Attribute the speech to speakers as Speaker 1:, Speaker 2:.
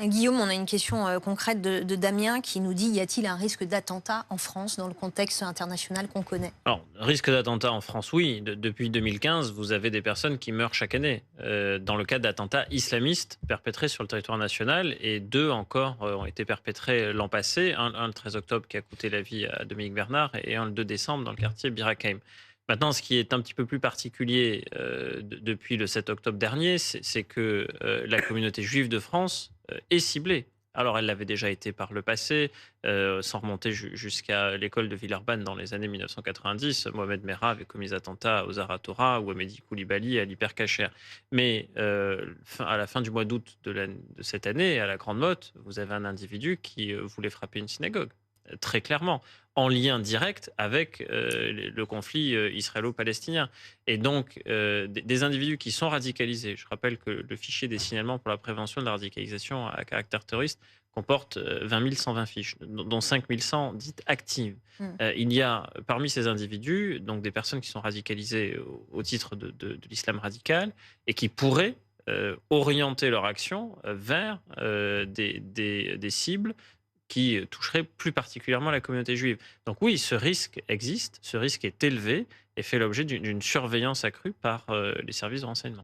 Speaker 1: Guillaume, on a une question concrète de Damien qui nous dit: y a-t-il un risque d'attentat en France dans le contexte international qu'on connaît?
Speaker 2: Alors, risque d'attentat en France, oui. Depuis 2015, vous avez des personnes qui meurent chaque année dans le cadre d'attentats islamistes perpétrés sur le territoire national et deux encore ont été perpétrés l'an passé. Un le 13 octobre qui a coûté la vie à Dominique Bernard et un le 2 décembre dans le quartier Bir Hakeim. Maintenant, ce qui est un petit peu plus particulier depuis le 7 octobre dernier, c'est que la communauté juive de France est ciblée. Alors, elle l'avait déjà été par le passé, sans remonter jusqu'à l'école de Villeurbanne dans les années 1990. Mohamed Merah avait commis des attentats aux Aratora ou à Mehdi Koulibaly à l'Hypercacher. Mais à la fin du mois d'août de cette année, à la Grande Motte, vous avez un individu qui voulait frapper une synagogue, très clairement, en lien direct avec le conflit israélo-palestinien. Et donc, des individus qui sont radicalisés, je rappelle que le fichier des signalements pour la prévention de la radicalisation à caractère terroriste comporte 20 120 fiches, dont 5 100 dites actives.
Speaker 1: Hmm.
Speaker 2: Il y a parmi ces individus donc des personnes qui sont radicalisées au titre de l'islam radical et qui pourraient orienter leur action vers des cibles qui toucheraient plus particulièrement la communauté juive. Donc oui, ce risque existe, ce risque est élevé et fait l'objet d'une surveillance accrue par les services de renseignement.